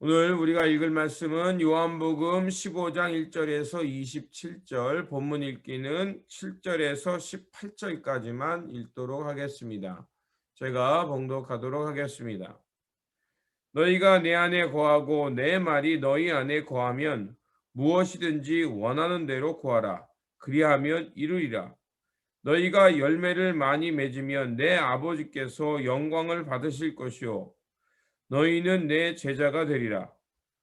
오늘 우리가 읽을 말씀은 요한복음 15장 1절에서 27절, 본문 읽기는 7절에서 18절까지만 읽도록 하겠습니다. 제가 봉독하도록 하겠습니다. 너희가 내 안에 거하고 내 말이 너희 안에 거하면 무엇이든지 원하는 대로 구하라. 그리하면 이루리라. 너희가 열매를 많이 맺으면 내 아버지께서 영광을 받으실 것이요 너희는 내 제자가 되리라.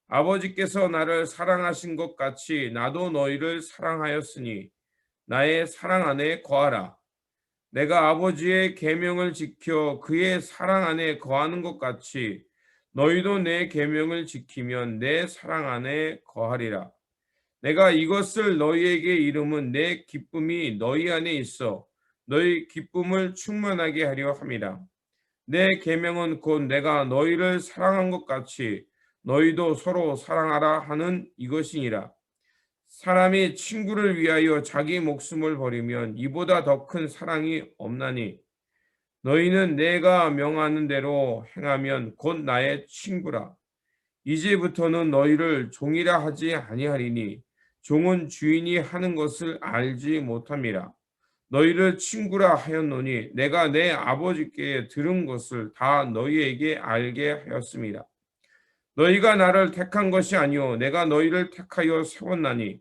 아버지께서 나를 사랑하신 것 같이 나도 너희를 사랑하였으니 나의 사랑 안에 거하라. 내가 아버지의 계명을 지켜 그의 사랑 안에 거하는 것 같이 너희도 내 계명을 지키면 내 사랑 안에 거하리라. 내가 이것을 너희에게 이름은 내 기쁨이 너희 안에 있어 너희 기쁨을 충만하게 하려 함이라. 내 계명은 곧 내가 너희를 사랑한 것 같이 너희도 서로 사랑하라 하는 이것이니라. 사람이 친구를 위하여 자기 목숨을 버리면 이보다 더 큰 사랑이 없나니 너희는 내가 명하는 대로 행하면 곧 나의 친구라. 이제부터는 너희를 종이라 하지 아니하리니 종은 주인이 하는 것을 알지 못함이라. 너희를 친구라 하였노니 내가 내 아버지께 들은 것을 다 너희에게 알게 하였습니다. 너희가 나를 택한 것이 아니요 내가 너희를 택하여 세웠나니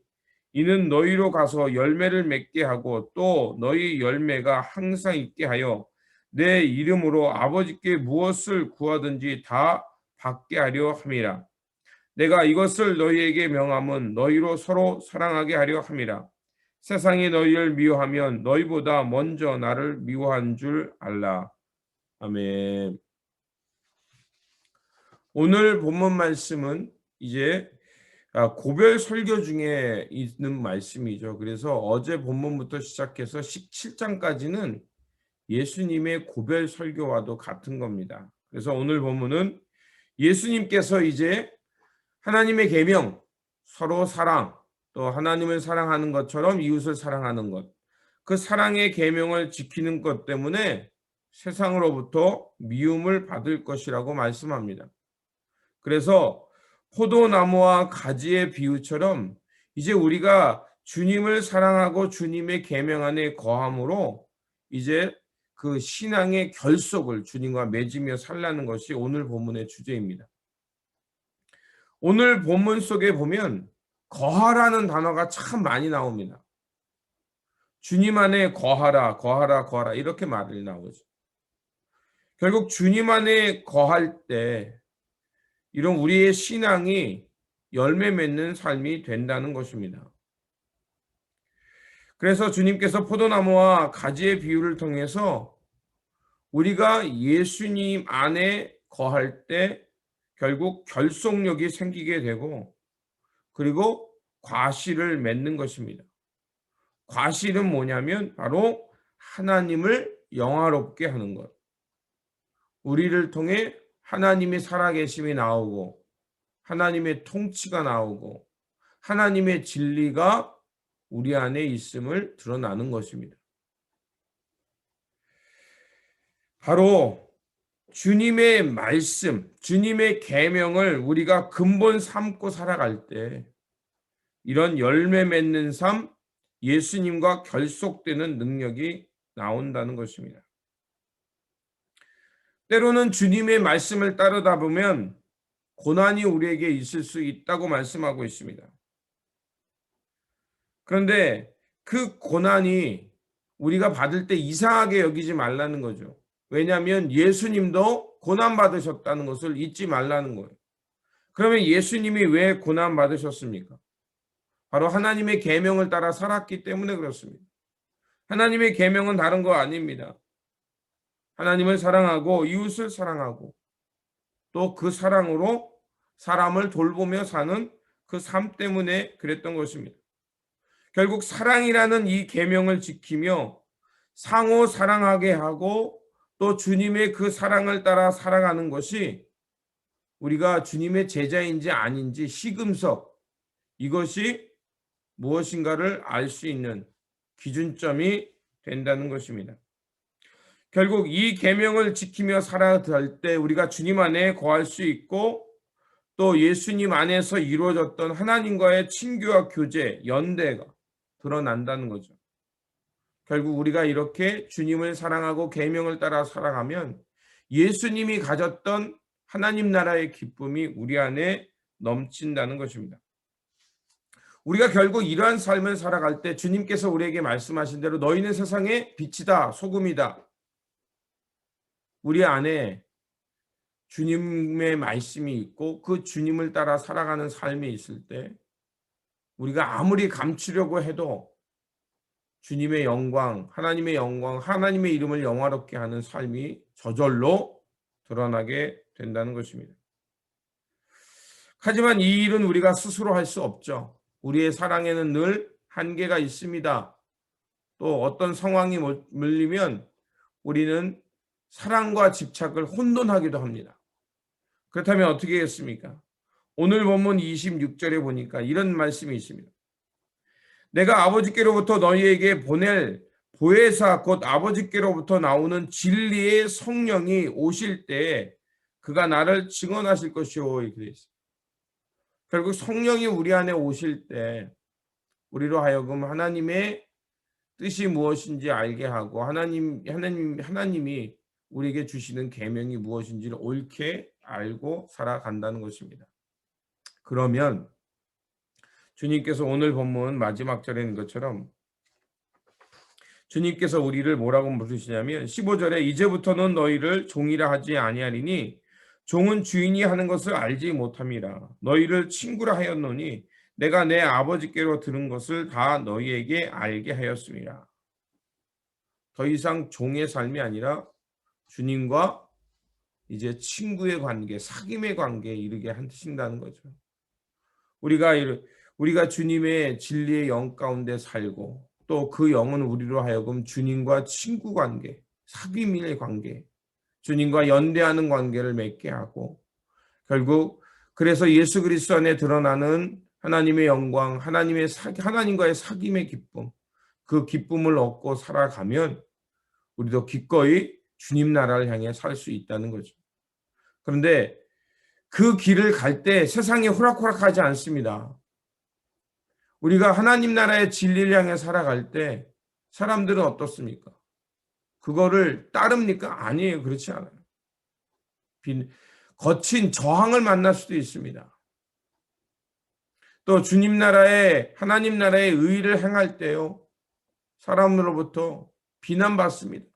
이는 너희로 가서 열매를 맺게 하고 또 너희 열매가 항상 있게 하여 내 이름으로 아버지께 무엇을 구하든지 다 받게 하려 함이라. 내가 이것을 너희에게 명함은 너희로 서로 사랑하게 하려 함이라. 세상이 너희를 미워하면 너희보다 먼저 나를 미워한 줄 알라. 아멘. 오늘 본문 말씀은 이제 고별 설교 중에 있는 말씀이죠. 그래서 어제 본문부터 시작해서 17장까지는 예수님의 고별 설교와도 같은 겁니다. 그래서 오늘 본문은 예수님께서 이제 하나님의 계명, 서로 사랑, 또 하나님을 사랑하는 것처럼 이웃을 사랑하는 것, 그 사랑의 계명을 지키는 것 때문에 세상으로부터 미움을 받을 것이라고 말씀합니다. 그래서 포도나무와 가지의 비유처럼 이제 우리가 주님을 사랑하고 주님의 계명 안에 거함으로 이제 그 신앙의 결속을 주님과 맺으며 살라는 것이 오늘 본문의 주제입니다. 오늘 본문 속에 보면 거하라는 단어가 참 많이 나옵니다. 주님 안에 거하라, 거하라, 거하라 이렇게 말이 나오죠. 결국 주님 안에 거할 때 이런 우리의 신앙이 열매 맺는 삶이 된다는 것입니다. 그래서 주님께서 포도나무와 가지의 비유를 통해서 우리가 예수님 안에 거할 때 결국 결속력이 생기게 되고 그리고 과실을 맺는 것입니다. 과실은 뭐냐면 바로 하나님을 영화롭게 하는 것. 우리를 통해 하나님의 살아계심이 나오고 하나님의 통치가 나오고 하나님의 진리가 우리 안에 있음을 드러나는 것입니다. 바로 주님의 말씀, 주님의 계명을 우리가 근본 삼고 살아갈 때 이런 열매 맺는 삶, 예수님과 결속되는 능력이 나온다는 것입니다. 때로는 주님의 말씀을 따르다 보면 고난이 우리에게 있을 수 있다고 말씀하고 있습니다. 그런데 그 고난이 우리가 받을 때 이상하게 여기지 말라는 거죠. 왜냐하면 예수님도 고난 받으셨다는 것을 잊지 말라는 거예요. 그러면 예수님이 왜 고난 받으셨습니까? 바로 하나님의 계명을 따라 살았기 때문에 그렇습니다. 하나님의 계명은 다른 거 아닙니다. 하나님을 사랑하고 이웃을 사랑하고 또 그 사랑으로 사람을 돌보며 사는 그 삶 때문에 그랬던 것입니다. 결국 사랑이라는 이 계명을 지키며 상호 사랑하게 하고 또 주님의 그 사랑을 따라 살아가는 것이 우리가 주님의 제자인지 아닌지 시금석 이것이 무엇인가를 알 수 있는 기준점이 된다는 것입니다. 결국 이 계명을 지키며 살아갈 때 우리가 주님 안에 거할 수 있고 또 예수님 안에서 이루어졌던 하나님과의 친교와 교제, 연대가 드러난다는 거죠. 결국 우리가 이렇게 주님을 사랑하고 계명을 따라 살아가면 예수님이 가졌던 하나님 나라의 기쁨이 우리 안에 넘친다는 것입니다. 우리가 결국 이러한 삶을 살아갈 때 주님께서 우리에게 말씀하신 대로 너희는 세상의 빛이다, 소금이다. 우리 안에 주님의 말씀이 있고 그 주님을 따라 살아가는 삶이 있을 때 우리가 아무리 감추려고 해도 주님의 영광, 하나님의 이름을 영화롭게 하는 삶이 저절로 드러나게 된다는 것입니다. 하지만 이 일은 우리가 스스로 할 수 없죠. 우리의 사랑에는 늘 한계가 있습니다. 또 어떤 상황이 몰리면 우리는 사랑과 집착을 혼돈하기도 합니다. 그렇다면 어떻게 하겠습니까? 오늘 본문 26절에 보니까 이런 말씀이 있습니다. 내가 아버지께로부터 너희에게 보낼 보혜사 곧 아버지께로부터 나오는 진리의 성령이 오실 때 그가 나를 증언하실 것이오. 이렇게 되어 있습니다. 결국 성령이 우리 안에 오실 때 우리로 하여금 하나님의 뜻이 무엇인지 알게 하고 하나님이 우리에게 주시는 계명이 무엇인지를 옳게 알고 살아간다는 것입니다. 그러면 주님께서 오늘 본문 마지막 절에 있는 것처럼 주님께서 우리를 뭐라고 부르시냐면 15절에 이제부터는 너희를 종이라 하지 아니하리니 종은 주인이 하는 것을 알지 못함이라. 너희를 친구라 하였노니 내가 내 아버지께로 들은 것을 다 너희에게 알게 하였습니다. 더 이상 종의 삶이 아니라 주님과 이제 친구의 관계, 사귐의 관계에 이르게 하신다는 거죠. 우리가 주님의 진리의 영 가운데 살고 또 그 영은 우리로 하여금 주님과 친구 관계, 사귐의 관계, 주님과 연대하는 관계를 맺게 하고 결국 그래서 예수 그리스도 안에 드러나는 하나님의 영광, 하나님과의 사귐의 기쁨, 그 기쁨을 얻고 살아가면 우리도 기꺼이 주님 나라를 향해 살 수 있다는 거죠. 그런데 그 길을 갈 때 세상이 호락호락하지 않습니다. 우리가 하나님 나라의 진리를 향해 살아갈 때 사람들은 어떻습니까? 그거를 따릅니까? 아니에요. 그렇지 않아요. 거친 저항을 만날 수도 있습니다. 또 하나님 나라의 의의를 행할 때요. 사람으로부터 비난받습니다.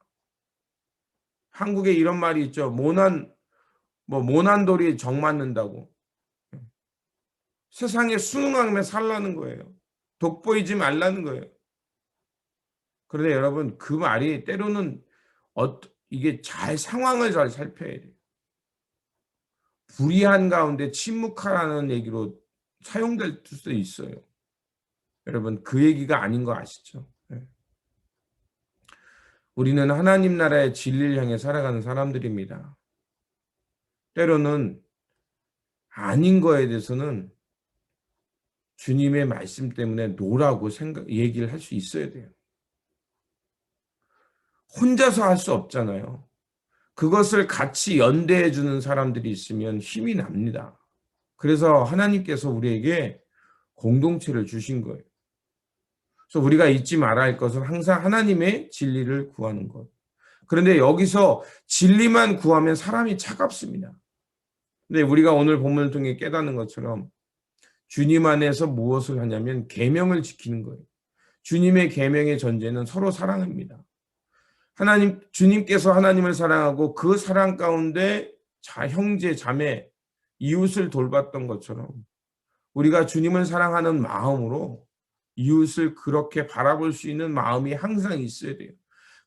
한국에 이런 말이 있죠. 모난 돌이 정 맞는다고. 세상에 순응하며 살라는 거예요. 돋보이지 말라는 거예요. 그런데 여러분 그 말이 때로는 이게 상황을 잘 살펴야 돼요. 불의한 가운데 침묵하라는 얘기로 사용될 수도 있어요. 여러분 그 얘기가 아닌 거 아시죠? 네. 우리는 하나님 나라의 진리를 향해 살아가는 사람들입니다. 때로는 아닌 거에 대해서는 주님의 말씀 때문에 노라고 얘기를 할 수 있어야 돼요. 혼자서 할 수 없잖아요. 그것을 같이 연대해 주는 사람들이 있으면 힘이 납니다. 그래서 하나님께서 우리에게 공동체를 주신 거예요. 그래서 우리가 잊지 말아야 할 것은 항상 하나님의 진리를 구하는 것. 그런데 여기서 진리만 구하면 사람이 차갑습니다. 근데 우리가 오늘 본문을 통해 깨닫는 것처럼 주님 안에서 무엇을 하냐면 계명을 지키는 거예요. 주님의 계명의 전제는 서로 사랑입니다. 주님께서 하나님을 사랑하고 그 사랑 가운데 형제, 자매, 이웃을 돌봤던 것처럼 우리가 주님을 사랑하는 마음으로 이웃을 그렇게 바라볼 수 있는 마음이 항상 있어야 돼요.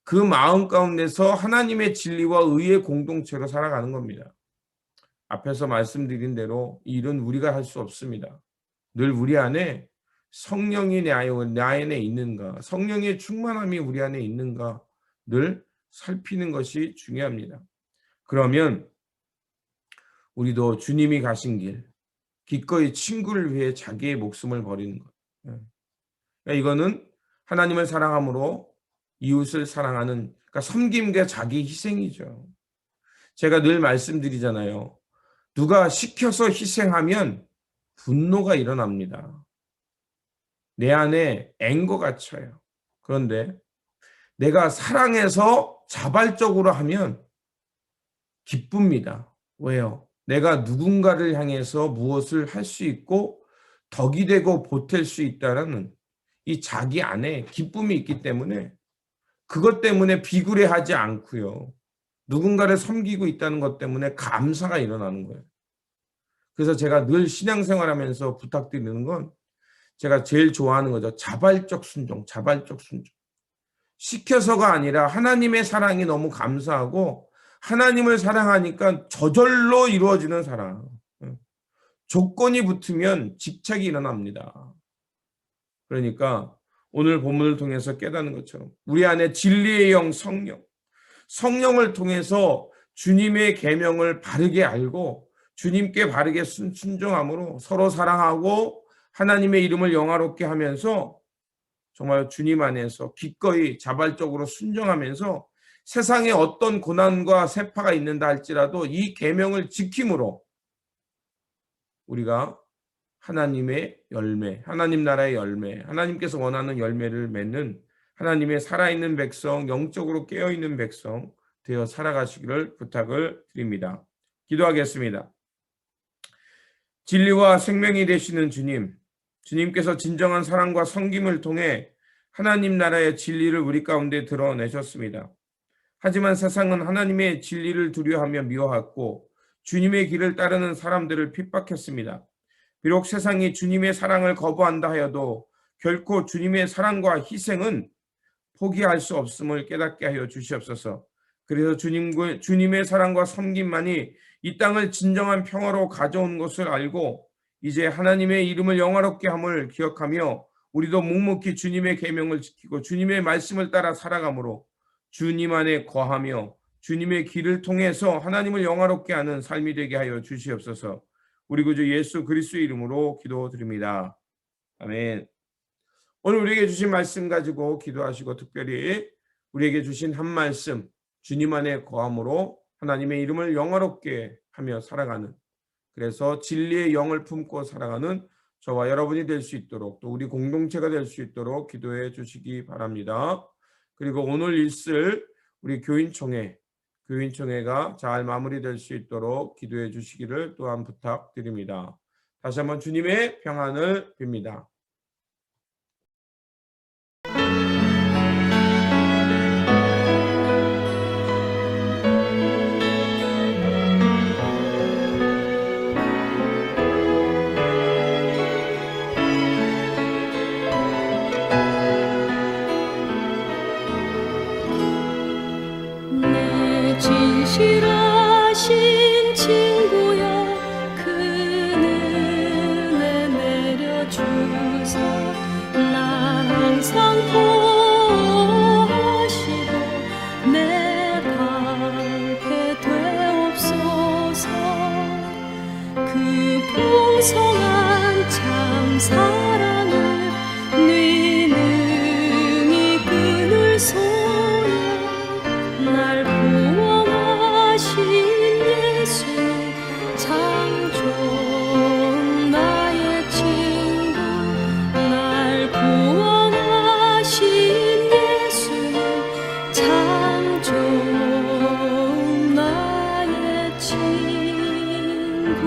그 마음 가운데서 하나님의 진리와 의의 공동체로 살아가는 겁니다. 앞에서 말씀드린 대로 이 일은 우리가 할 수 없습니다. 늘 우리 안에 성령이 내 안에 있는가, 성령의 충만함이 우리 안에 있는가 늘 살피는 것이 중요합니다. 그러면 우리도 주님이 가신 길, 기꺼이 친구를 위해 자기의 목숨을 버리는 것. 그러니까 이거는 하나님을 사랑함으로 이웃을 사랑하는, 그러니까 섬김과 자기 희생이죠. 제가 늘 말씀드리잖아요. 누가 시켜서 희생하면 분노가 일어납니다. 내 안에 앵거가 쳐요. 그런데 내가 사랑해서 자발적으로 하면 기쁩니다. 왜요? 내가 누군가를 향해서 무엇을 할 수 있고 덕이 되고 보탤 수 있다는 이 자기 안에 기쁨이 있기 때문에 그것 때문에 비굴해하지 않고요. 누군가를 섬기고 있다는 것 때문에 감사가 일어나는 거예요. 그래서 제가 늘 신앙생활하면서 부탁드리는 건 제가 제일 좋아하는 거죠. 자발적 순종, 자발적 순종. 시켜서가 아니라 하나님의 사랑이 너무 감사하고 하나님을 사랑하니까 저절로 이루어지는 사랑. 조건이 붙으면 집착이 일어납니다. 그러니까 오늘 본문을 통해서 깨닫는 것처럼 우리 안에 진리의 영 성령을 통해서 주님의 계명을 바르게 알고 주님께 바르게 순종함으로 서로 사랑하고 하나님의 이름을 영화롭게 하면서 정말 주님 안에서 기꺼이 자발적으로 순종하면서 세상에 어떤 고난과 세파가 있는다 할지라도 이 계명을 지킴으로 우리가 하나님의 열매, 하나님 나라의 열매, 하나님께서 원하는 열매를 맺는 하나님의 살아있는 백성, 영적으로 깨어있는 백성 되어 살아가시기를 부탁을 드립니다. 기도하겠습니다. 진리와 생명이 되시는 주님, 주님께서 진정한 사랑과 섬김을 통해 하나님 나라의 진리를 우리 가운데 드러내셨습니다. 하지만 세상은 하나님의 진리를 두려워하며 미워하고 주님의 길을 따르는 사람들을 핍박했습니다. 비록 세상이 주님의 사랑을 거부한다 하여도 결코 주님의 사랑과 희생은 포기할 수 없음을 깨닫게 하여 주시옵소서. 그래서 주님의 사랑과 섬김만이 이 땅을 진정한 평화로 가져온 것을 알고 이제 하나님의 이름을 영화롭게 함을 기억하며 우리도 묵묵히 주님의 계명을 지키고 주님의 말씀을 따라 살아가므로 주님 안에 거하며 주님의 길을 통해서 하나님을 영화롭게 하는 삶이 되게 하여 주시옵소서. 우리 구주 예수 그리스도의 이름으로 기도드립니다. 아멘. 오늘 우리에게 주신 말씀 가지고 기도하시고 특별히 우리에게 주신 한 말씀 주님 안에 거함으로 하나님의 이름을 영화롭게 하며 살아가는 그래서 진리의 영을 품고 살아가는 저와 여러분이 될 수 있도록 또 우리 공동체가 될 수 있도록 기도해 주시기 바랍니다. 그리고 오늘 있을 우리 교인총회가 잘 마무리될 수 있도록 기도해 주시기를 또한 부탁드립니다. 다시 한번 주님의 평안을 빕니다. 진실하신 친구여 그 은혜 내려주사 날 항상 보호하시고 내 방패 되옵소서. 그 풍성한 참 사랑을 네 능히 끊을 소야 날 구원하신 예수님 참 좋은 나의 친구 날 구원하신 예수님 참 좋은 나의 친구